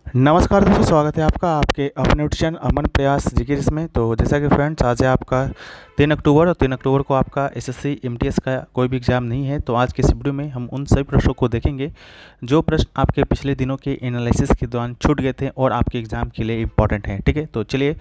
नमस्कार दोस्तों, स्वागत है आपका आपके अपने न्यूट्रिशन अमन प्रयास जिगिर में। तो जैसा कि फ्रेंड्स, आज है आपका 3 अक्टूबर और 3 अक्टूबर को आपका एसएससी एमटीएस का कोई भी एग्ज़ाम नहीं है। तो आज के इस वीडियो में हम उन सभी प्रश्नों को देखेंगे जो प्रश्न आपके पिछले दिनों के एनालिसिस के दौरान छूट गए थे और आपके एग्ज़ाम के लिए इंपॉर्टेंट हैं। ठीक है, तो चलिए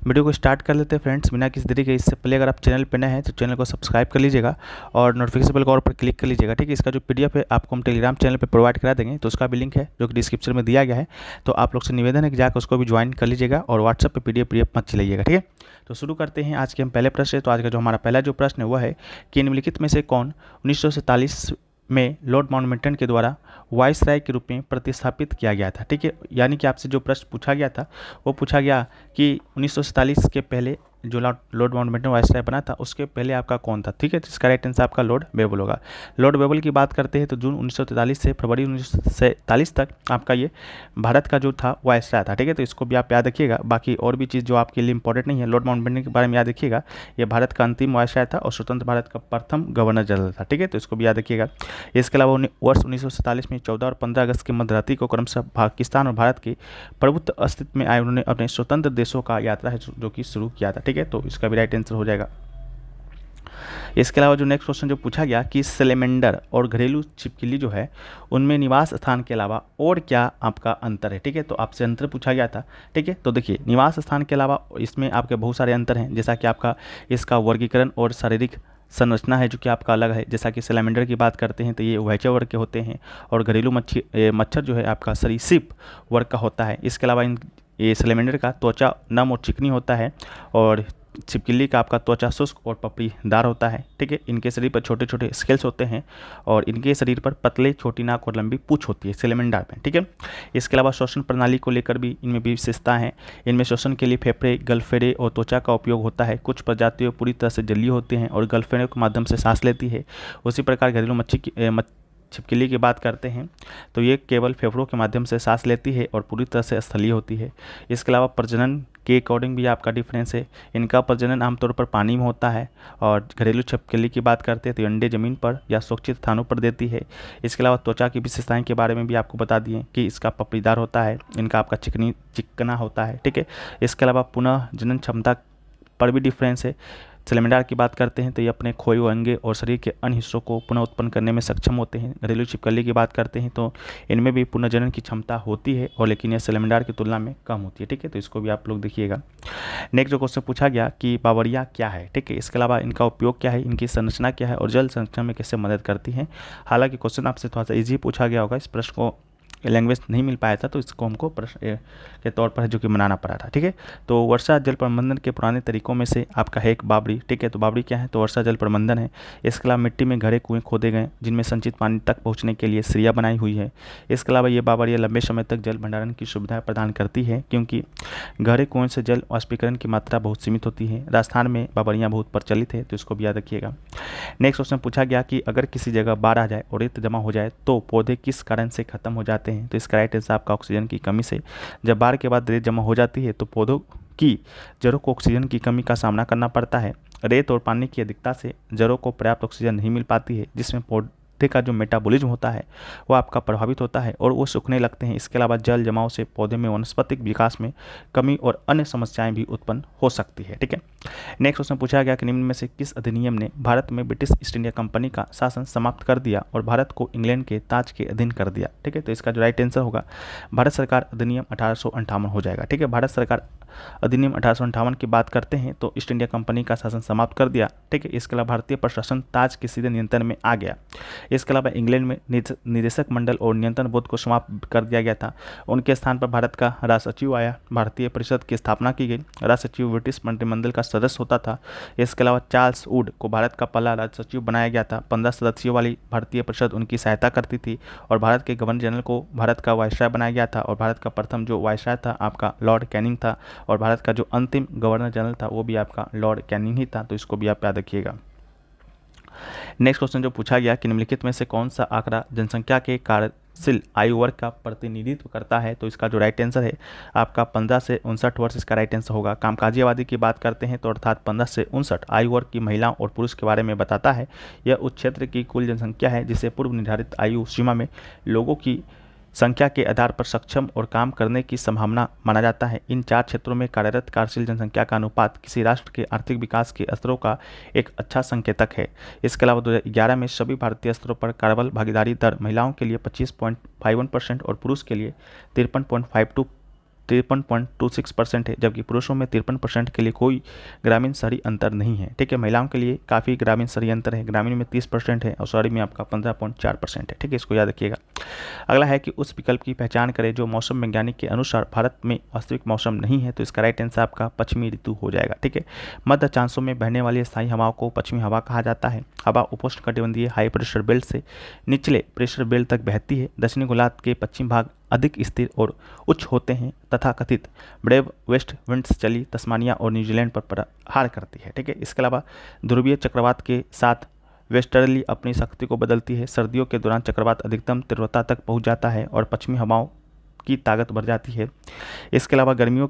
वीडियो को स्टार्ट कर लेते हैं फ्रेंड्स, बिना किसी देरी के। इससे पहले अगर आप चैनल पर नए हैं तो चैनल को सब्सक्राइब कर लीजिएगा और नोटिफिकेशन बेल को और पर क्लिक कर लीजिएगा। ठीक है, इसका जो पीडीएफ है आपको हम टेलीग्राम चैनल पर प्रोवाइड करा देंगे, तो उसका भी लिंक है जो कि डिस्क्रिप्शन में दिया गया है। तो आप लोग से निवेदन है कि जाकर उसको भी ज्वाइन कर लीजिएगा और व्हाट्सएप पे पीडीएफ मत चलाइएगा। ठीक है, तो शुरू करते हैं आज के हम पहले प्रश्न से। तो आज का जो हमारा पहला जो प्रश्न है वह है कि निम्नलिखित में से कौन 1947 में लॉर्ड माउंटबेटन के द्वारा वायसराय के रूप में प्रतिस्थापित किया गया था। ठीक है, यानी कि आपसे जो प्रश्न पूछा गया था वो पूछा गया कि 1947 के पहले जो लॉर्ड माउंटबेटन वायसराय बना था उसके पहले आपका कौन था। ठीक है, तो इसका राइट आंसर आपका लॉर्ड वेबल होगा। लॉर्ड वेबल की बात करते हैं तो जून 1943 से फरवरी 1947 तक आपका ये भारत का जो था वायसराय था। ठीक है, तो इसको भी आप याद रखिएगा। बाकी और भी चीज़ जो आपके लिए इंपॉर्टेंट नहीं है, लॉर्ड माउंटबेटन के बारे में याद रखिएगा। ये भारत का अंतिम वायसराय था और स्वतंत्र भारत का प्रथम गवर्नर जनरल था। ठीक है, तो इसको भी याद रखिएगा। इसके अलावा वर्ष 1947 में 14 और 15 अगस्त की मध्यरात्रि को क्रमशः पाकिस्तान और भारत के प्रभुत्व अस्तित्व में आए उन्होंने अपने स्वतंत्र देशों का यात्रा है जो कि शुरू किया था। ठीक है, तो इसका भी राइट आंसर हो जाएगा। इसके अलावा जो नेक्स्ट क्वेश्चन जो पूछा गया कि सैलेमेंडर और घरेलू छिपकली जो है उनमें निवास स्थान के अलावा और क्या आपका अंतर है। ठीक है, तो आपसे अंतर पूछा गया था। ठीक है, तो देखिए निवास स्थान के अलावा इसमें आपके बहुत सारे अंतर हैं, जैसा कि आपका इसका वर्गीकरण और शारीरिक संरचना है जो कि आपका अलग है। जैसा कि सैलेमेंडर की बात करते हैं तो ये उभयचर वर्ग के होते हैं और घरेलू मच्छर जो है आपका सरीसृप वर्ग का होता है। इसके अलावा ये सैलेमेंडर का त्वचा नम और चिकनी होता है और छिपकली का आपका त्वचा शुष्क और पपड़ीदार होता है। ठीक है, इनके शरीर पर छोटे छोटे स्केल्स होते हैं और इनके शरीर पर पतले छोटी नाक और लंबी पूंछ होती है सैलेमेंडर में। ठीक है, इसके अलावा श्वसन प्रणाली को लेकर भी इनमें भी विशेषता है। इनमें श्वसन के लिए फेफड़े, गलफेरे और त्वचा का उपयोग होता है। कुछ प्रजातियां पूरी तरह से जलीय होते हैं और गलफेरे के माध्यम से सांस लेती है। उसी प्रकार घरेलू छिपकली की बात करते हैं तो ये केवल फेफड़ों के माध्यम से सांस लेती है और पूरी तरह से स्थलीय होती है। इसके अलावा प्रजनन के अकॉर्डिंग भी आपका डिफरेंस है। इनका प्रजनन आमतौर पर पानी में होता है और घरेलू छिपकली की बात करते हैं तो अंडे ज़मीन पर या सुरक्षित स्थानों पर देती है। इसके अलावा त्वचा की विशेषताएं के बारे में भी आपको बता दिए कि इसका पपड़ीदार होता है, इनका आपका चिकना होता है। ठीक है, इसके अलावा पुनः जनन क्षमता पर भी डिफरेंस है। सैलेमेंडर की बात करते हैं तो ये अपने खोए हुए अंगे और शरीर के अन्य हिस्सों को पुनः उत्पन्न करने में सक्षम होते हैं। घरेलू छिपकली की बात करते हैं तो इनमें भी पुनर्जनन की क्षमता होती है और लेकिन यह सैलेमेंडर की तुलना में कम होती है। ठीक है, तो इसको भी आप लोग देखिएगा। नेक्स्ट जो क्वेश्चन पूछा गया कि बावरिया क्या है। ठीक है, इसके अलावा इनका उपयोग क्या है, इनकी संरचना क्या है और जल संरक्षण में कैसे मदद करती है। हालांकि क्वेश्चन आपसे थोड़ा सा ईजी पूछा गया होगा, इस प्रश्न को लैंग्वेज नहीं मिल पाया था तो इसको हमको प्रश्न के तौर पर है जो कि मनाना पड़ा था। ठीक है, तो वर्षा जल प्रबंधन के पुराने तरीकों में से आपका है एक बावड़ी। ठीक है, तो बावड़ी क्या है, तो वर्षा जल प्रबंधन है। इसके अलावा मिट्टी में गहरे कुएं खोदे गए जिनमें संचित पानी तक पहुंचने के लिए सिरिया बनाई हुई है। इसके अलावा ये बावड़ियाँ लंबे समय तक जल भंडारण की सुविधा प्रदान करती है क्योंकि गहरे कुएं से जल वाष्पीकरण की मात्रा बहुत सीमित होती है। राजस्थान में बावड़ियाँ बहुत प्रचलित है, तो इसको भी याद रखिएगा। नेक्स्ट क्वेश्चन पूछा गया कि अगर किसी जगह बाढ़ आ जाए और रेत जमा हो जाए तो पौधे किस कारण से खत्म हो जाते हैं। तो इसका राइट आंसर आपका ऑक्सीजन की कमी से। जब बाढ़ के बाद रेत जमा हो जाती है तो पौधों की जड़ों को ऑक्सीजन की कमी का सामना करना पड़ता है। रेत और पानी की अधिकता से जड़ों को पर्याप्त ऑक्सीजन नहीं मिल पाती है जिसमें पौधे का जो मेटाबॉलिज्म होता है वो आपका प्रभावित होता है और वो सूखने लगते हैं। इसके अलावा जल जमाव से पौधे में वनस्पतिक विकास में कमी और अन्य समस्याएं भी उत्पन्न हो सकती है। ठीक है, नेक्स्ट क्वेश्चन पूछा गया कि निम्न में से किस अधिनियम ने भारत में ब्रिटिश ईस्ट इंडिया कंपनी का शासन समाप्त कर दिया और भारत को इंग्लैंड के ताज के अधीन कर दिया। ठीक है, तो इसका जो राइट आंसर होगा भारत सरकार अधिनियम 1858 हो जाएगा। ठीक है, भारत सरकार अधिनियम 1858 की बात करते हैं तो ईस्ट इंडिया कंपनी का शासन समाप्त कर दिया। ठीक है, इसके अलावा भारतीय प्रशासन ताज के सीधे नियंत्रण में आ गया। इसके अलावा इंग्लैंड में निदेशक मंडल और नियंत्रण बोर्ड को समाप्त कर दिया गया था। उनके स्थान पर भारत का राज सचिव आया। भारतीय परिषद की स्थापना की गई। राज सचिव ब्रिटिश मंत्रिमंडल का सदस्य होता था। इसके अलावा चार्ल्स वुड को भारत का पहला राज सचिव बनाया गया था। 15 सदस्यों वाली भारतीय परिषद उनकी सहायता करती थी और भारत के गवर्नर जनरल को भारत का वायसराय बनाया गया था और भारत का प्रथम जो वायसराय था आपका लॉर्ड कैनिंग था और भारत का जो अंतिम गवर्नर जनरल था वो भी आपका लॉर्ड कैनिंग ही था, तो इसको भी आप याद रखिएगा। नेक्स्ट क्वेश्चन जो पूछा गया कि निम्नलिखित में से कौन सा आंकड़ा जनसंख्या के कार्यशील आयु वर्ग का प्रतिनिधित्व करता है। तो इसका जो राइट आंसर है आपका 15 से 59 वर्ष इसका राइट आंसर होगा। कामकाजी आबादी की बात करते हैं तो अर्थात 15 से 59 आयु वर्ग की महिलाओं और पुरुष के बारे में बताता है। यह उस क्षेत्र की कुल जनसंख्या है जिसे पूर्व निर्धारित आयु सीमा में लोगों की संख्या के आधार पर सक्षम और काम करने की संभावना माना जाता है। इन 4 क्षेत्रों में कार्यरत कार्यशील जनसंख्या का अनुपात किसी राष्ट्र के आर्थिक विकास के स्तरों का एक अच्छा संकेतक है। इसके अलावा 2011 में सभी भारतीय स्तरों पर कार्यबल भागीदारी दर महिलाओं के लिए 25.51% और पुरुष के लिए 53.26% है, जबकि पुरुषों में 53% के लिए कोई ग्रामीण शहरी अंतर नहीं है। ठीक है, महिलाओं के लिए काफ़ी ग्रामीण शहरी अंतर है, ग्रामीण में 30% है और शहरी में आपका 15.4% है। ठीक है, इसको याद रखिएगा। अगला है कि उस विकल्प की पहचान करें जो मौसम वैज्ञानिक के अनुसार भारत में वास्तविक मौसम नहीं है, तो इसका राइट आंसर आपका पश्चिमी ऋतु हो जाएगा। ठीक है, मध्य अक्षांशों में बहने वाली स्थायी हवाओं को पश्चिमी हवा कहा जाता है। हवा उपोष्णकटिबंधीय हाई प्रेशर बेल्ट से निचले प्रेशर बेल्ट तक बहती है। दक्षिणी गोलार्ध के पश्चिम भाग अधिक स्थिर और उच्च होते हैं तथा कथित ब्रेव वेस्ट विंड्स चली तस्मानिया और न्यूजीलैंड पर प्रहार करती है। ठीक है, इसके अलावा ध्रुवीय चक्रवात के साथ वेस्टर्ली अपनी शक्ति को बदलती है। सर्दियों के दौरान चक्रवात अधिकतम तीव्रता तक पहुंच जाता है और पश्चिमी हवाओं की ताकत बढ़ जाती है। इसके अलावा गर्मियों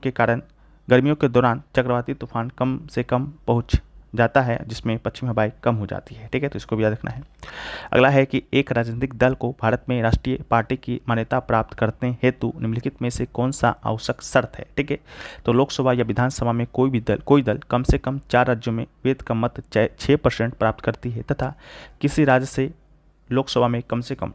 के दौरान चक्रवाती तूफान कम से कम पहुंच जाता है, जिसमें पश्चिमी हवाएं कम हो जाती है। ठीक है, तो इसको भी याद रखना है। अगला है कि एक राजनीतिक दल को भारत में राष्ट्रीय पार्टी की मान्यता प्राप्त करने हेतु निम्नलिखित में से कौन सा आवश्यक शर्त है। ठीक है, तो लोकसभा या विधानसभा में कोई दल कम से कम 4 राज्यों में वेद का मत 6% प्राप्त करती है तथा किसी राज्य से लोकसभा में कम से कम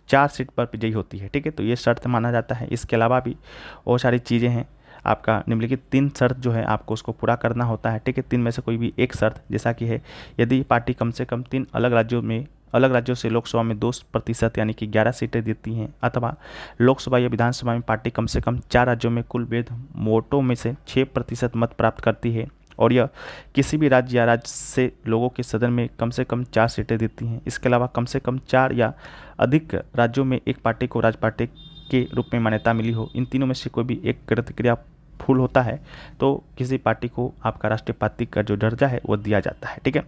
4 सीट पर विजयी होती है। ठीक है, तो ये शर्त माना जाता है। इसके अलावा भी बहुत सारी चीज़ें हैं। आपका निम्नलिखित 3 शर्त जो है आपको उसको पूरा करना होता है। ठीक है, 3 में से कोई भी एक शर्त, जैसा कि है यदि पार्टी कम से कम 3 अलग राज्यों से लोकसभा में 2% यानी कि 11 सीटें देती हैं, अथवा लोकसभा या विधानसभा में पार्टी कम से कम 4 राज्यों में कुल वैध वोटों में से 6% मत प्राप्त करती है और यह किसी भी राज्य या राज्य से लोगों के सदन में कम से कम 4 सीटें देती हैं। इसके अलावा कम से कम 4 या अधिक राज्यों में एक पार्टी को राज्य पार्टी के रूप में मान्यता मिली हो। इन तीनों में से कोई भी एक क्राइटेरिया फुल होता है तो किसी पार्टी को आपका राष्ट्रीय पार्टी का जो दर्जा है वो दिया जाता है। ठीक है,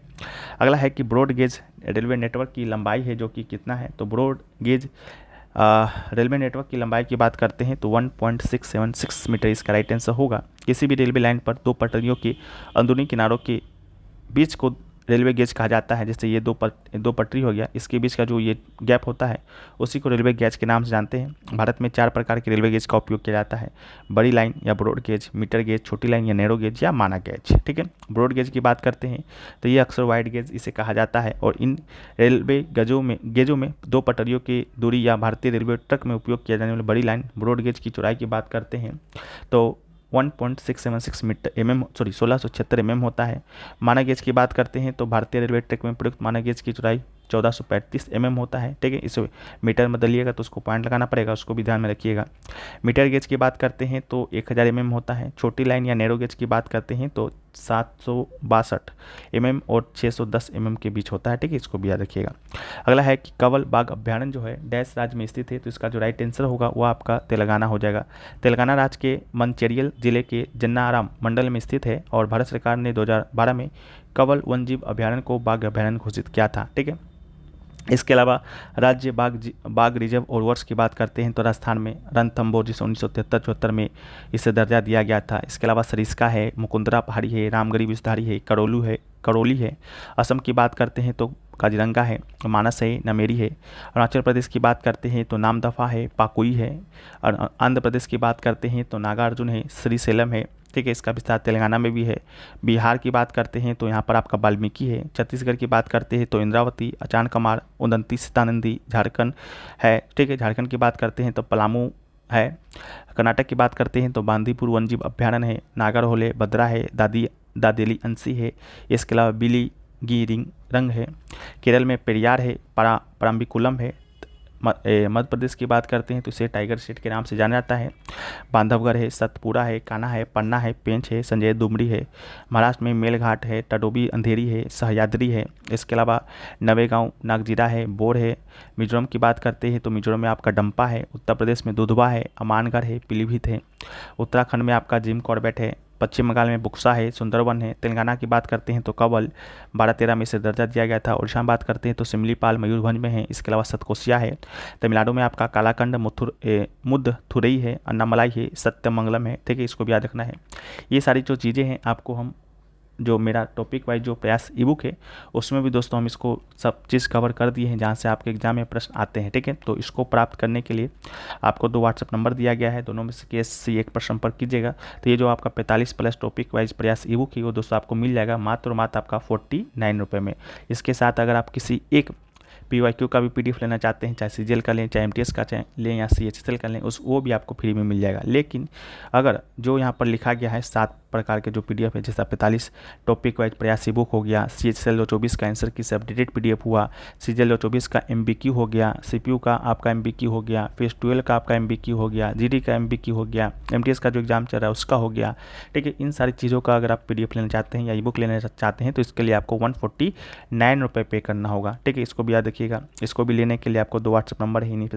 अगला है कि ब्रॉड गेज रेलवे नेटवर्क की लंबाई है जो कि कितना है। तो ब्रॉड गेज रेलवे नेटवर्क की लंबाई की बात करते हैं तो 1.676 मीटर इसका राइट आंसर होगा। किसी भी रेलवे लाइन पर 2 पटरियों के अंदरूनी किनारों के बीच को रेलवे गेज कहा जाता है। जैसे ये दो पटरी हो गया, इसके बीच का जो ये गैप होता है उसी को रेलवे गेज के नाम से जानते हैं। भारत में 4 प्रकार के रेलवे गेज का उपयोग किया जाता है: बड़ी लाइन या ब्रॉड गेज, मीटर गेज, छोटी लाइन या नैरो गेज या मानक गेज। ठीक है, ब्रॉड गेज की बात करते हैं तो ये अक्सर वाइड गेज इसे कहा जाता है और इन रेलवे गेजों में 2 पटरियों की दूरी या भारतीय रेलवे ट्रक में उपयोग किया जाने वाली बड़ी लाइन ब्रॉड गेज की चौड़ाई की बात करते हैं तो 1.676 मीटर 1676 होता है। मानक गेज की बात करते हैं तो भारतीय रेलवे ट्रैक में प्रयुक्त मानक गेज की चौड़ाई 1435 होता है। ठीक है, इसे मीटर में बदलिएगा तो उसको पॉइंट लगाना पड़ेगा, उसको भी ध्यान में रखिएगा। मीटर गेज की बात करते हैं तो 1000 होता है। छोटी लाइन या नैरो गेज की बात करते हैं तो 762 और 610 के बीच होता है। ठीक है, इसको भी याद रखिएगा। अगला है कि कंवल बाघ अभ्यारण्य जो है डैश राज्य में स्थित है, तो इसका जो राइट आंसर होगा वो आपका तेलंगाना हो जाएगा। तेलंगाना राज्य के मंचेरियल जिले के जन्नाराम मंडल में स्थित है और भारत सरकार ने 2012 में कंवल वन्यजीव अभ्यारण्य को बाघ अभ्यारण्य घोषित किया था। ठीक है, इसके अलावा राज्य बाघ रिजर्व और वर्ष की बात करते हैं तो राजस्थान में रणथंभौर जिसे 1973-74 में इसे दर्जा दिया गया था। इसके अलावा सरिस्का है, मुकुंदरा पहाड़ी है, रामगढ़ी विषधारी है, करौली है। असम की बात करते हैं तो काजीरंगा है, मानस है, नमेरी है। अरुणाचल प्रदेश की बात करते हैं तो नामदफा है, पाकुई है। और आंध्र प्रदेश की बात करते हैं तो नागार्जुन है, श्रीशैलम है। ठीक है, इसका विस्तार तेलंगाना में भी है। बिहार की बात करते हैं तो यहाँ पर आपका वाल्मीकि है। छत्तीसगढ़ की बात करते हैं तो इंद्रावती, अचानकमार, उदंती, सीतानंदी। झारखंड है। ठीक है, झारखंड की बात करते हैं तो पलामू है। कर्नाटक की बात करते हैं तो बांदीपुर वन्यजीव अभ्यारण्य है, नागरहोले, भद्रा है, दादेली अंसी है। इसके अलावा बिलीगिरी रंग है। केरल में पेरियार है, पराम्बिकुलम है। मध्य प्रदेश की बात करते हैं तो इसे टाइगर स्टेट के नाम से जाना जाता है। बांधवगढ़ है, सतपुरा है, कान्हा है, पन्ना है, पेंच है, संजय दुमड़ी है। महाराष्ट्र में मेलघाट है, टडोबी अंधेरी है, सह्याद्री है। इसके अलावा नवेगांव, नागजीरा है, बोर है। मिजोरम की बात करते हैं तो मिजोरम में आपका डंपा है। उत्तर प्रदेश में दुधवा है, अमानगढ़ है, पीलीभीत है। उत्तराखंड में आपका जिम कॉर्बेट है। पश्चिम बंगाल में बुक्सा है, सुंदरवन है। तेलंगाना की बात करते हैं तो कंवल 12-13 में इसे दर्जा दिया गया था। उड़ीसा में बात करते हैं तो सिमलीपाल मयूरभंज में है। इसके अलावा सतकोसिया है। तमिलनाडु में आपका कालाकंड, मुद्दथुरई है, अन्नामलाई है, सत्यमंगलम है। ठीक है, इसको भी याद रखना है। ये सारी जो चीज़ें हैं आपको हम जो मेरा टॉपिक वाइज जो प्रयास ई बुक है उसमें भी दोस्तों हम इसको सब चीज़ कवर कर दिए हैं जहाँ से आपके एग्जाम में प्रश्न आते हैं। ठीक है, तो इसको प्राप्त करने के लिए आपको 2 व्हाट्सएप नंबर दिया गया है, दोनों में से किसी एक पर संपर्क कीजिएगा। तो ये जो आपका 45+ टॉपिक वाइज प्रयास ई बुक है वो दोस्तों आपको मिल जाएगा मात्र और मात्र आपका 49 रुपये में। इसके साथ अगर आप किसी एक PYQ का भी PDF लेना चाहते हैं, चाहे CGL का लें, चाहे MTS का चाहे लें या CHSL का लें, वो भी आपको फ्री में मिल जाएगा। लेकिन अगर जो यहाँ पर लिखा गया है 7 प्रकार के जो PDF है, जैसा 45 टॉपिक वाइज प्रयास ई बुक हो गया, CHSL 2024 का आंसर की सब अपडेटेड PDF हुआ, CGL 2024 का MBQ हो गया, CPU का आपका MBQ हो गया, फेज 12 का आपका MBQ हो गया, GD का MBQ हो गया, MTS का जो एग्जाम चल रहा है उसका हो गया। ठीक है, इन सारी चीज़ों का अगर आप PDF लेना चाहते हैं या ई बुक लेना चाहते हैं तो इसके लिए आपको 149 रुपये पे करना होगा। ठीक है, इसको भी याद रखिएगा। इसको भी लेने के लिए आपको 2 व्हाट्सएप नंबर है,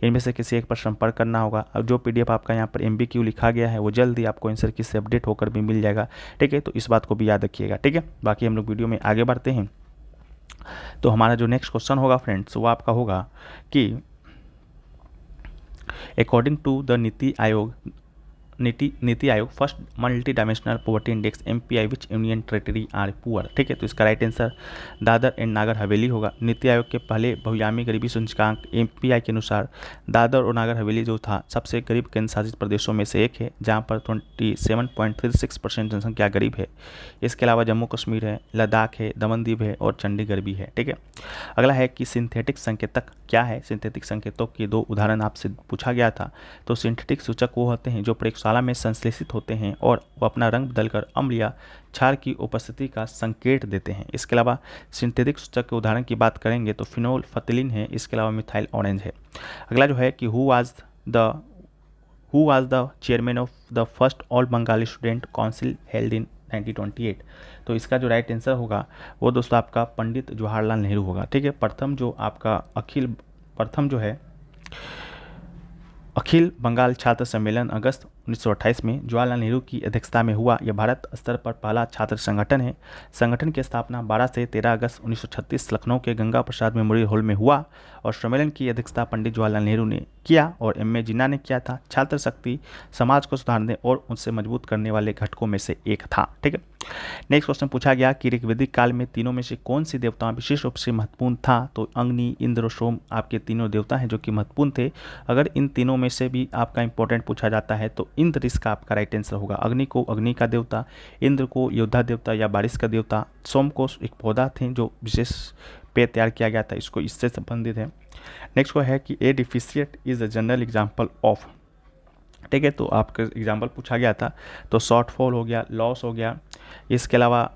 इनमें से किसी एक पर संपर्क करना होगा। अब जो PDF आपका यहाँ पर MBQ लिखा गया है वो जल्दी आपको आंसर की से अपडेट होकर भी मिल जाएगा। ठीक है, तो इस बात को भी याद रखिएगा। ठीक है, बाकी हम लोग वीडियो में आगे बढ़ते हैं। तो हमारा जो नेक्स्ट क्वेश्चन होगा फ्रेंड्स वो आपका होगा कि according to the NITI Aayog first multi dimensional poverty index MPI which union territory are poor. ठीक है, तो इसका right answer Dadar and Nagar Haveli होगा। नीति आयोग के पहले बहुआयामी गरीबी सूचकांक MPI के अनुसार दादर और नागर हवेली जो था सबसे गरीब केंद्र शासित प्रदेशों में से एक है, जहां पर 27.36% जनसंख्या गरीब है। इसके अलावा जम्मू कश्मीर है, लद्दाख है, दमन दीव है और चंडीगढ़ भी है। ठीक है, अगला है कि सिंथेटिक संकेतक क्या है। सिंथेटिक संकेतों के 2 उदाहरण आपसे पूछा गया था। तो सिंथेटिक सूचक वो होते हैं जो प्रयोगशाला में संश्लेषित होते हैं और वो अपना रंग बदलकर अम्ल या क्षार की उपस्थिति का संकेत देते हैं। इसके अलावा सिंथेटिक सूचक के उदाहरण की बात करेंगे तो फिनोल फथिलीन है, इसके अलावा मिथाइल ऑरेंज है। अगला जो है कि who was the chairman of the first all Bengali student council held in 1928। तो इसका जो राइट आंसर होगा वो दोस्तों आपका पंडित जवाहरलाल नेहरू होगा। ठीक है, प्रथम जो है अखिल बंगाल छात्र सम्मेलन अगस्त 1928 में जवाहरलाल नेहरू की अध्यक्षता में हुआ। यह भारत स्तर पर पहला छात्र संगठन है। संगठन की स्थापना 12 से 13 अगस्त 1936 लखनऊ के गंगा प्रसाद मेमोरियल हॉल में हुआ और सम्मेलन की अध्यक्षता पंडित जवाहरलाल नेहरू ने किया और M.A. जिन्ना ने किया था। छात्र शक्ति समाज को सुधारने और उनसे मजबूत करने वाले घटकों में से एक था। ठीक है, नेक्स्ट क्वेश्चन पूछा गया कि ऋग्वेदिक काल में तीनों में से कौन सी देवता विशेष रूप से महत्वपूर्ण था। तो अग्नि, इंद्र और सोम आपके तीनों देवता हैं जो कि महत्वपूर्ण थे। अगर इन तीनों में से भी आपका इंपॉर्टेंट पूछा जाता है तो इंद्र इसका आपका राइट आंसर होगा। अग्नि को अग्नि का देवता, इंद्र को योद्धा देवता या बारिश का देवता, सोम को एक पौधा थे जो विशेष पेय तैयार किया गया था, इसको इससे संबंधित है। नेक्स्ट को है कि a deficient is a general example of. ठीक है, तो आपका एग्जाम्पल पूछा गया था तो शॉर्टफॉल हो गया, लॉस हो गया, इसके अलावा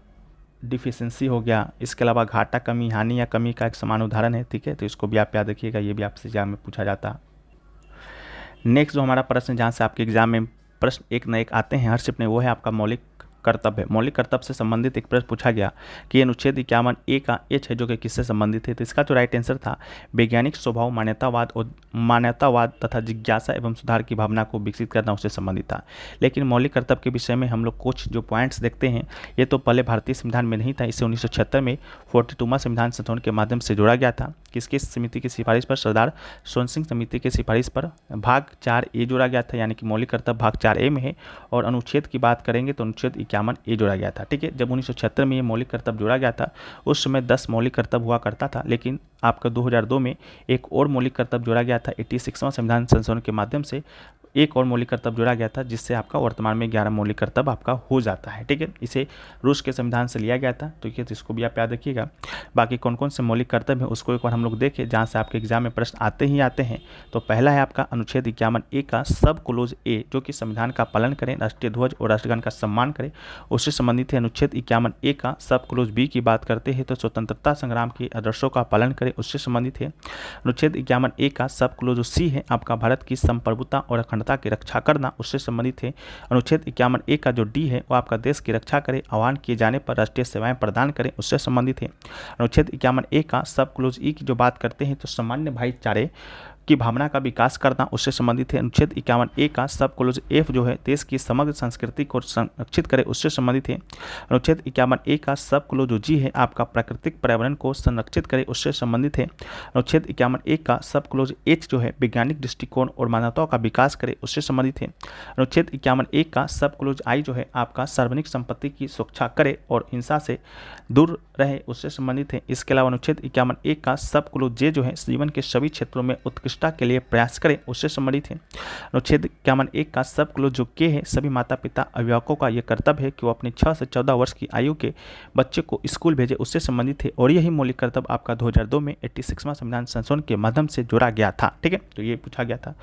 डिफिशेंसी हो गया, इसके अलावा घाटा, कमी, हानि या कमी का एक समान उदाहरण है। ठीक है, तो इसको भी आप याद रखिएगा, ये भी आपसे एग्जाम में पूछा जाता है। नेक्स्ट जो हमारा प्रश्न जहाँ से आपके एग्जाम में प्रश्न एक न एक आते हैं हर शिफ्ट में, वो है आपका मौलिक कर्तव्य। मौलिक कर्तव्य से संबंधित एक प्रश्न पूछा गया कि अनुच्छेद 51A का H है जो कि किससे संबंधित है। तो इसका जो राइट आंसर था वैज्ञानिक स्वभाव, मान्यतावाद तथा जिज्ञासा एवं सुधार की भावना को विकसित करना उससे संबंधित था। लेकिन मौलिक कर्तव्य के विषय में हम लोग कुछ जो पॉइंट्स देखते हैं, ये तो पहले भारतीय संविधान में नहीं था, इसे 1976 में 42वां संविधान संशोधन के माध्यम से जोड़ा गया था। किसकी समिति की सिफारिश पर? सरदार सोन सिंह समिति की सिफारिश पर भाग 4A जोड़ा गया था, यानी कि मौलिक कर्तव्य भाग 4A में है। और अनुच्छेद की बात करेंगे तो अनुच्छेद 51A जोड़ा गया था। ठीक है, जब 1976 में ये मौलिक कर्तव्य जोड़ा गया था उस समय 10 मौलिक कर्तव्य हुआ करता था, लेकिन आपका 2002 में एक और मौलिक कर्तव्य जोड़ा गया था। 86वां संविधान संशोधन के माध्यम से एक और मौलिक कर्तव्य जोड़ा गया था, जिससे आपका वर्तमान में 11 मौलिक कर्तव्य आपका हो जाता है। ठीक है, इसे रूस के संविधान से लिया गया था, तो ये इसको भी आप याद रखिएगा। बाकी कौन कौन से मौलिक कर्तव्य हैं उसको एक बार हम लोग देखें, जहाँ से आपके एग्जाम में प्रश्न आते हैं। तो पहला है आपका अनुच्छेद 51A का सब क्लोज A, जो कि संविधान का पालन करें, राष्ट्रीय ध्वज और राष्ट्रगान का सम्मान करें, उससे संबंधित है। अनुच्छेद 51A का सब क्लोज B की बात करते हैं तो स्वतंत्रता संग्राम के आदर्शों का पालन करें, उससे संबंधित है। अनुच्छेद 51A का सब क्लोज C है आपका भारत की संप्रभुता और अखंडता की रक्षा करना, उससे संबंधित है। अनुच्छेद 51A का जो D है वो आपका देश की रक्षा करे, आह्वान किए जाने पर राष्ट्रीय सेवाएं प्रदान करें, उससे संबंधित है। अनुच्छेद 51A का सब क्लोज E की जो बात करते हैं तो सामान्य भाईचारे की भावना का विकास करना उससे संबंधित है। अनुच्छेद 51A का सब क्लोज F जो है देश की समग्र संस्कृति को संरक्षित करे उससे संबंधित है। अनुच्छेद 51A का सब क्लोज जो G है आपका प्राकृतिक पर्यावरण को संरक्षित करे उससे संबंधित है। अनुच्छेद 51A का सब क्लोज H जो है वैज्ञानिक दृष्टिकोण और मानवता का विकास करे उससे संबंधित है। अनुच्छेद 51A का सब क्लोज I जो है आपका सार्वजनिक संपत्ति की सुरक्षा करे और हिंसा से दूर रहे उससे संबंधित है। इसके अलावा अनुच्छेद 51A का सब क्लोज J जो है जीवन के सभी क्षेत्रों में उत्कृष्टता के लिए प्रयास करें उससे संबंधित है। अनुच्छेद 51A का सब क्लोज जो K है सभी माता पिता अभिभावकों का यह कर्तव्य है कि वो अपने 6 से 14 वर्ष की आयु के बच्चे को स्कूल भेजे उससे संबंधित है। और यही मौलिक कर्तव्य आपका 2002 में 86वां संविधान संशोधन के माध्यम से जोड़ा गया था। ठीक है, तो ये पूछा गया था।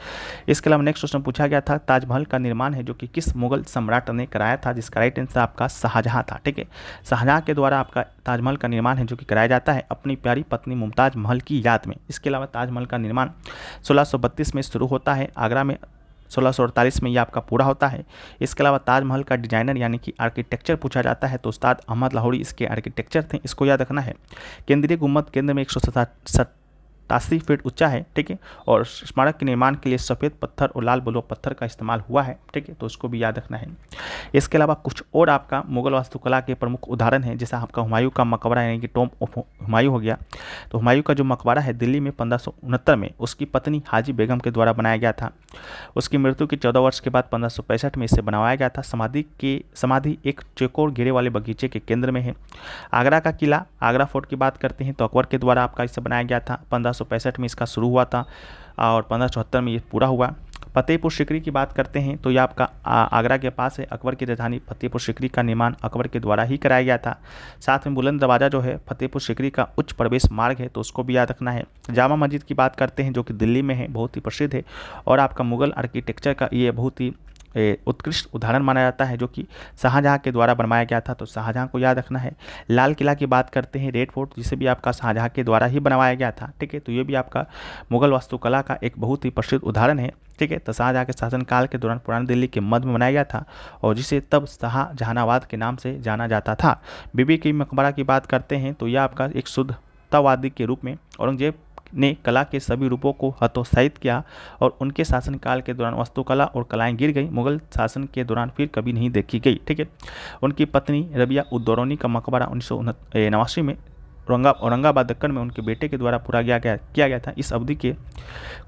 इसके अलावा नेक्स्ट क्वेश्चन पूछा गया था ताजमहल का निर्माण है जो कि किस मुगल सम्राट ने कराया था, जिसका राइट आंसर आपका शाहजहां था। ठीक है, शाहजहां के द्वारा आपका ताजमहल का निर्माण है जो कि कराया जाता है अपनी प्यारी पत्नी मुमताज महल की याद में। इसके अलावा ताजमहल का निर्माण 1632 में शुरू होता है, आगरा में 1648 में ये आपका पूरा होता है। इसके अलावा ताजमहल का डिजाइनर यानी कि आर्किटेक्चर पूछा जाता है तो उस्ताद अहमद लाहौरी इसके आर्किटेक्चर थे, इसको याद रखना है। केंद्रीय गुम्बद केंद्र में 187 फीट ऊंचा है। ठीक है, और स्मारक के निर्माण के लिए सफ़ेद पत्थर और लाल बलुआ पत्थर का इस्तेमाल हुआ है। ठीक है, तो उसको भी याद रखना है। इसके अलावा कुछ और आपका मुगल वास्तुकला के प्रमुख उदाहरण हैं, जैसा आपका हुमायूं का मकबरा यानी कि टॉम्ब ऑफ हुमायूं हो गया। तो हुमायूं का जो मकबरा है दिल्ली में 1569 में उसकी पत्नी हाजी बेगम के द्वारा बनाया गया था। उसकी मृत्यु के 14 वर्ष के बाद 1565 में इसे बनवाया गया था। समाधि एक चौकोर घेरे वाले बगीचे के केंद्र में है। आगरा का किला, आगरा फोर्ट की बात करते हैं तो अकबर के द्वारा आपका इसे बनाया गया था। 1565 में इसका शुरू हुआ था और 1574 में ये पूरा हुआ। फतेहपुर सीकरी की बात करते हैं तो ये आपका आगरा के पास है। अकबर की राजधानी फतेहपुर सीकरी का निर्माण अकबर के द्वारा ही कराया गया था। साथ में बुलंद दरवाज़ा जो है फतेहपुर सीकरी का उच्च प्रवेश मार्ग है, तो उसको भी याद रखना है। जामा मस्जिद की बात करते हैं जो कि दिल्ली में है, बहुत ही प्रसिद्ध है और आपका मुगल आर्किटेक्चर का ये बहुत ही उत्कृष्ट उदाहरण माना जाता है जो कि शाहजहां के द्वारा बनवाया गया था, तो शाहजहां को याद रखना है। लाल किला की बात करते हैं, रेड फोर्ट, जिसे भी आपका शाहजहां के द्वारा ही बनवाया गया था। ठीक है, तो ये भी आपका मुगल वास्तुकला का एक बहुत ही प्रसिद्ध उदाहरण है। ठीक है, तो शाहजहां के शासनकाल के दौरान पुरानी दिल्ली के मध्य में बनाया गया था और जिसे तब शाहजहानाबाद के नाम से जाना जाता था। बीबी की मकबरा की बात करते हैं तो यह आपका एक शुद्धतावादी के रूप में औरंगजेब ने कला के सभी रूपों को हतोत्साहित किया और उनके शासनकाल के दौरान वास्तुकला और कलाएं गिर गई। मुगल शासन के दौरान फिर कभी नहीं देखी गई। ठीक है, उनकी पत्नी रबिया उद दौरानी का मकबरा 1989 में औरंगाबाद दक्कन में उनके बेटे के द्वारा पूरा किया गया था। इस अवधि के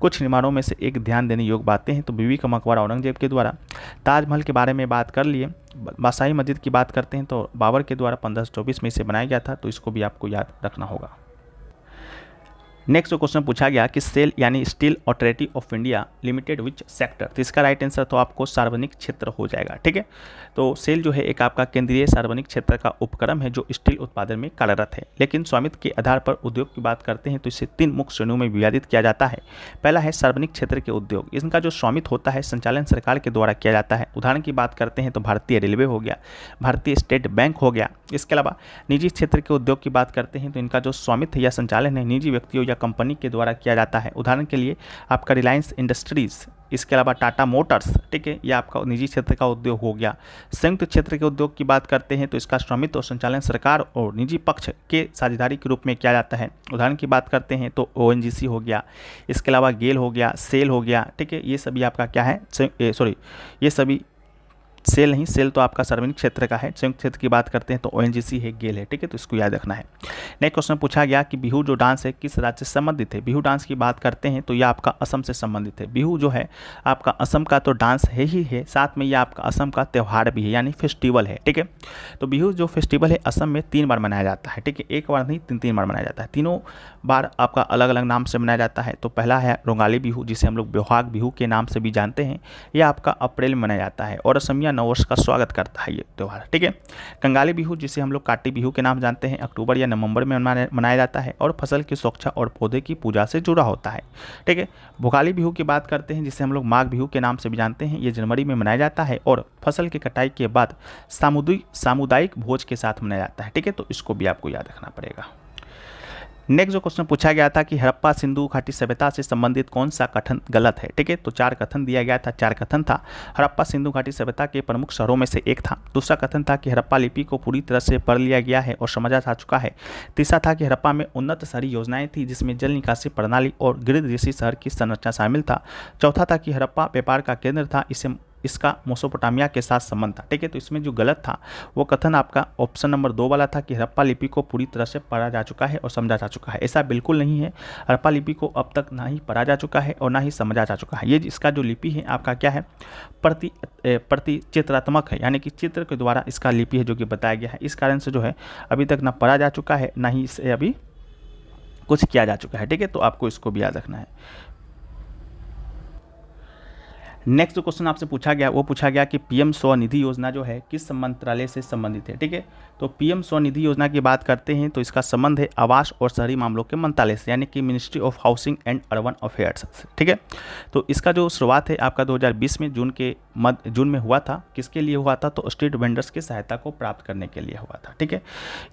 कुछ निर्माणों में से एक ध्यान देने योग्य बातें हैं तो बीबी का मकबरा औरंगजेब के द्वारा। ताजमहल के बारे में बात कर लिए। बादशाही मस्जिद की बात करते हैं तो बाबर के द्वारा 1524 में इसे बनाया गया था, तो इसको भी आपको याद रखना होगा। नेक्स्ट क्वेश्चन पूछा गया कि सेल यानी steel authority of India limited which sector, तो इसका राइट आंसर तो आपको सार्वजनिक क्षेत्र हो जाएगा। ठीक है, तो सेल जो है एक आपका केंद्रीय सार्वजनिक क्षेत्र का उपक्रम है जो स्टील उत्पादन में कार्यरत है, लेकिन स्वामित्व के आधार पर उद्योग की बात करते हैं तो इसे 3 मुख्य श्रेणियों में विभाजित किया जाता है। पहला है सार्वजनिक क्षेत्र के उद्योग, इनका जो स्वामित्व होता है संचालन सरकार के द्वारा किया जाता है। उदाहरण की बात करते हैं तो भारतीय रेलवे हो गया, भारतीय स्टेट बैंक हो गया। इसके अलावा निजी क्षेत्र के उद्योग की बात करते हैं तो इनका जो स्वामित्व या संचालन है निजी व्यक्तियों कंपनी के द्वारा किया जाता है। उदाहरण के लिए आपका रिलायंस इंडस्ट्रीज, इसके अलावा टाटा मोटर्स। ठीक है, यह आपका निजी क्षेत्र का उद्योग हो गया। संयुक्त क्षेत्र के उद्योग की बात करते हैं तो इसका स्वामित्व और संचालन सरकार और निजी पक्ष के साझेदारी के रूप में किया जाता है। उदाहरण की बात करते हैं तो ONGC हो गया, इसके अलावा गेल हो गया, सेल हो गया। ठीक है, ये सभी आपका क्या है, ये सभी सेल नहीं, सेल तो आपका सार्वजनिक क्षेत्र का है। संयुक्त क्षेत्र की बात करते हैं तो ONGC है, गेल है। ठीक है, तो इसको याद रखना है। नेक्स्ट क्वेश्चन पूछा गया कि बिहू जो डांस है किस राज्य से संबंधित है। बिहू डांस की बात करते हैं तो यह आपका असम से संबंधित है। बिहू जो है आपका असम का तो डांस है ही है, साथ में यह आपका असम का त्यौहार भी है यानी फेस्टिवल है। ठीक है, तो बिहू जो फेस्टिवल है असम में 3 बार मनाया जाता है। ठीक है, एक बार नहीं 3 बार मनाया जाता है। तीनों बार आपका अलग अलग नाम से मनाया जाता है। तो पहला है रोंगाली बिहू, जिसे हम लोग बोहाग बिहू के नाम से भी जानते हैं, यह आपका अप्रैल में मनाया जाता है और असमिया नववर्ष का स्वागत करता है ये त्यौहार। ठीक है, कंगाली बिहू जिसे हम लोग काटी बिहू के नाम जानते हैं, अक्टूबर या नवंबर में मनाया जाता है और फसल की सुरक्षा और पौधे की पूजा से जुड़ा होता है। ठीक है, भोगाली बिहू की बात करते हैं जिसे हम लोग माघ बिहू के नाम से भी जानते हैं, ये जनवरी में मनाया जाता है और फसल की कटाई के बाद सामुदायिक भोज के साथ मनाया जाता है। ठीक है, तो इसको भी आपको याद रखना पड़ेगा। नेक्स्ट जो क्वेश्चन पूछा गया था कि हड़प्पा सिंधु घाटी सभ्यता से संबंधित कौन सा कथन गलत है। ठीक है, तो 4 कथन दिया गया था। 4 कथन था, हड़प्पा सिंधु घाटी सभ्यता के प्रमुख शहरों में से एक था। दूसरा कथन था कि हड़प्पा लिपि को पूरी तरह से पढ़ लिया गया है और समझा जा चुका है। तीसरा था कि हड़प्पा में उन्नत शहरी योजनाएं थी जिसमें जल निकासी प्रणाली और गिरिदृषि शहर की संरचना शामिल था। चौथा था कि हड़प्पा व्यापार का केंद्र था, इसका मेसोपोटामिया के साथ संबंध था। ठीक है, तो इसमें जो गलत था वो कथन आपका ऑप्शन नंबर 2 वाला था कि हड़प्पा लिपि को पूरी तरह से पढ़ा जा चुका है और समझा जा चुका है। ऐसा बिल्कुल नहीं है। हड़प्पा लिपि को अब तक ना ही पढ़ा जा चुका है और ना ही समझा जा चुका है। ये इसका जो लिपि है आपका क्या है, प्रति चित्रात्मक है, यानी कि चित्र के द्वारा इसका लिपि है जो कि बताया गया है। इस कारण से जो है अभी तक ना पढ़ा जा चुका है ना ही इसे अभी कुछ किया जा चुका है। ठीक है, तो आपको इसको भी याद रखना है। नेक्स्ट जो क्वेश्चन आपसे पूछा गया वो पूछा गया कि पीएम स्वनिधि योजना जो है किस मंत्रालय से संबंधित है। ठीक है, तो पीएम स्वनिधि योजना की बात करते हैं तो इसका संबंध है आवास और शहरी मामलों के मंत्रालय से, यानी कि ministry of housing and urban affairs. ठीक है, तो इसका जो शुरुआत है आपका 2020 में जून में हुआ था। किसके लिए हुआ था, तो स्ट्रीट वेंडर्स की सहायता को प्राप्त करने के लिए हुआ था। ठीक है,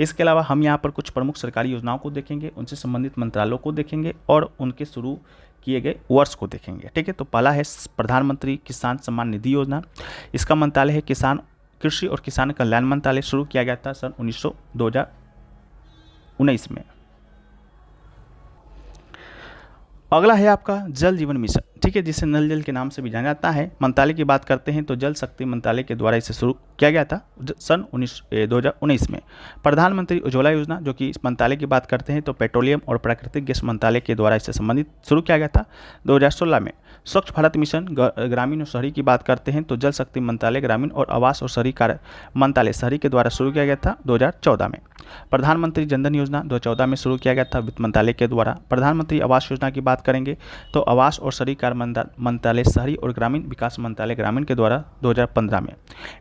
इसके अलावा हम यहाँ पर कुछ प्रमुख सरकारी योजनाओं को देखेंगे, उनसे संबंधित मंत्रालयों को देखेंगे और उनके शुरू किए गए वर्ष को देखेंगे। ठीक है, तो पहला है प्रधानमंत्री किसान सम्मान निधि योजना। इसका मंत्रालय है कृषि और किसान कल्याण मंत्रालय। शुरू किया गया था सन 2019 में। अगला है आपका जल जीवन मिशन। ठीक है, जिसे नल जल के नाम से भी जाना जाता है। मंत्रालय की बात करते हैं तो जल शक्ति मंत्रालय के द्वारा इसे शुरू किया गया था सन 2019 में। प्रधानमंत्री उज्ज्वला योजना, जो कि इस मंत्रालय की बात करते हैं तो पेट्रोलियम और प्राकृतिक गैस मंत्रालय के द्वारा इससे संबंधित शुरू किया गया था 2016 में। स्वच्छ भारत मिशन ग्रामीण और शहरी की बात करते हैं तो जल शक्ति मंत्रालय ग्रामीण और आवास और शहरी कार्य मंत्रालय शहरी के द्वारा शुरू किया गया था 2014 में। प्रधानमंत्री जनधन योजना 2014 में शुरू किया गया था वित्त मंत्रालय के द्वारा। प्रधानमंत्री आवास योजना की बात करेंगे तो आवास और शहरी कार्य मंत्रालय शहरी और ग्रामीण विकास मंत्रालय ग्रामीण के द्वारा 2015 में।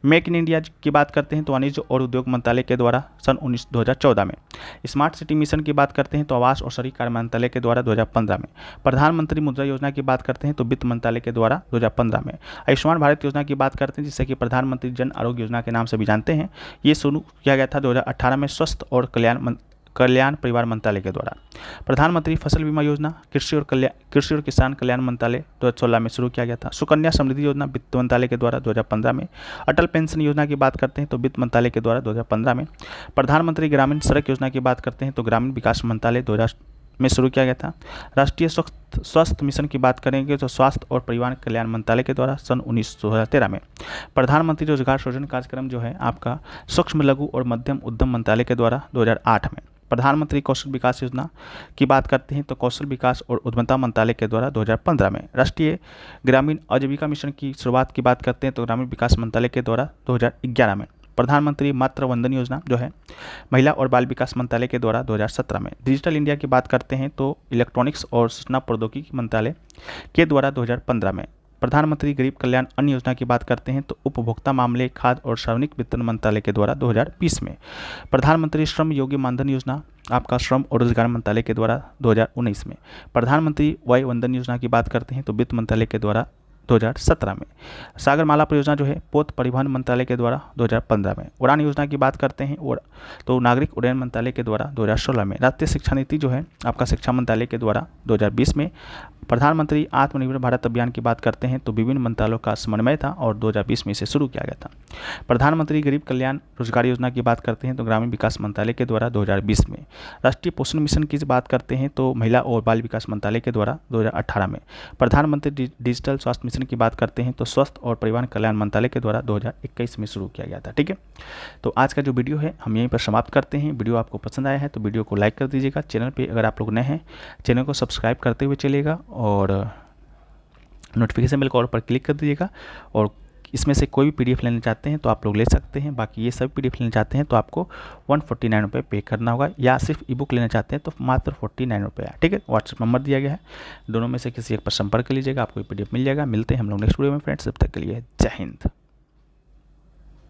मेक इन इंडिया की बात करते हैं तो वाणिज्य और उद्योग मंत्रालय के द्वारा सन 2014 में। स्मार्ट सिटी मिशन की बात करते हैं तो आवास और शहरी कार्य मंत्रालय के द्वारा 2015 में। प्रधानमंत्री मुद्रा योजना की बात करते हैं तो वित्त मंत्रालय के द्वारा 2015 में। आयुष्मान भारत योजना की बात करते हैं जिसे कि प्रधानमंत्री जन आरोग्य योजना के नाम से भी जानते हैं। ये शुरू किया गया था 2018 में स्वास्थ्य और कल्याण परिवार मंत्रालय के द्वारा। प्रधानमंत्री फसल बीमा योजना कृषि और किसान कल्याण मंत्रालय 2016 में शुरू किया गया था। सुकन्या समृद्धि योजना वित्त मंत्रालय के द्वारा 2015 में। अटल पेंशन योजना की बात करते हैं तो वित्त मंत्रालय के द्वारा 2015 में। प्रधानमंत्री ग्रामीण सड़क योजना की बात करते हैं तो ग्रामीण विकास मंत्रालय 2000 में शुरू किया गया था। राष्ट्रीय स्वास्थ्य मिशन की बात करेंगे तो स्वास्थ्य और परिवार कल्याण मंत्रालय के द्वारा सन 2013 में। प्रधानमंत्री रोजगार सृजन कार्यक्रम जो है आपका सूक्ष्म लघु और मध्यम उद्यम मंत्रालय के द्वारा 2008 में। प्रधानमंत्री कौशल विकास योजना की बात करते हैं तो कौशल विकास और उद्यमिता मंत्रालय के द्वारा 2015 में। राष्ट्रीय ग्रामीण आजीविका मिशन की शुरुआत की बात करते हैं तो ग्रामीण विकास मंत्रालय के द्वारा 2011 में। प्रधानमंत्री मातृ वंदन योजना जो है महिला और बाल विकास मंत्रालय के द्वारा 2017 में। डिजिटल इंडिया की बात करते हैं तो इलेक्ट्रॉनिक्स और सूचना प्रौद्योगिकी मंत्रालय के द्वारा 2015 में। प्रधानमंत्री गरीब कल्याण अन्न योजना की बात करते हैं तो उपभोक्ता मामले खाद्य और सार्वजनिक वितरण मंत्रालय के द्वारा 2020 में। प्रधानमंत्री श्रम योगी मानधन योजना आपका श्रम और रोजगार मंत्रालय के द्वारा 2019 में। प्रधानमंत्री वय वंदन योजना की बात करते हैं तो वित्त मंत्रालय के द्वारा 2017 में। सागरमाला परियोजना जो है पोत परिवहन मंत्रालय के द्वारा 2015 में। उड़ान योजना की बात करते हैं तो नागरिक उड्डयन मंत्रालय के द्वारा 2016 में। राष्ट्रीय शिक्षा नीति जो है आपका शिक्षा मंत्रालय के द्वारा 2020 में। प्रधानमंत्री आत्मनिर्भर भारत अभियान की बात करते हैं तो विभिन्न मंत्रालयों का समन्वय था और 2020 में इसे शुरू किया गया था। प्रधानमंत्री गरीब कल्याण रोजगार योजना की बात करते हैं तो ग्रामीण विकास मंत्रालय के द्वारा 2020 में। राष्ट्रीय पोषण मिशन की बात करते हैं तो महिला और बाल विकास मंत्रालय के द्वारा 2018 में। प्रधानमंत्री डिजिटल स्वास्थ्य मिशन की बात करते हैं तो स्वास्थ्य और परिवार कल्याण मंत्रालय के द्वारा 2021 में शुरू किया गया था। ठीक है, तो आज का जो वीडियो है हम यहीं पर समाप्त करते हैं। वीडियो आपको पसंद आया है तो वीडियो को लाइक कर दीजिएगा। चैनल पे अगर आप लोग नए हैं चैनल को सब्सक्राइब करते हुए चलिएगा और नोटिफिकेशन बेल को ऑल पर क्लिक कर दीजिएगा। और इसमें से कोई भी पीडीएफ लेना चाहते हैं तो आप लोग ले सकते हैं। बाकी ये सब पीडीएफ लेना चाहते हैं तो आपको 149 रुपये पे करना होगा, या सिर्फ ई बुक लेना चाहते हैं तो मात्र 49 रुपये है। ठीक है, व्हाट्सएप नंबर दिया गया है, दोनों में से किसी एक पर संपर्क कर लीजिएगा, आपको पीडीएफ मिल जाएगा। मिलते हैं हम लोग नेक्स्ट वीडियो में फ्रेंड्स, तब तक के लिए जय हिंद।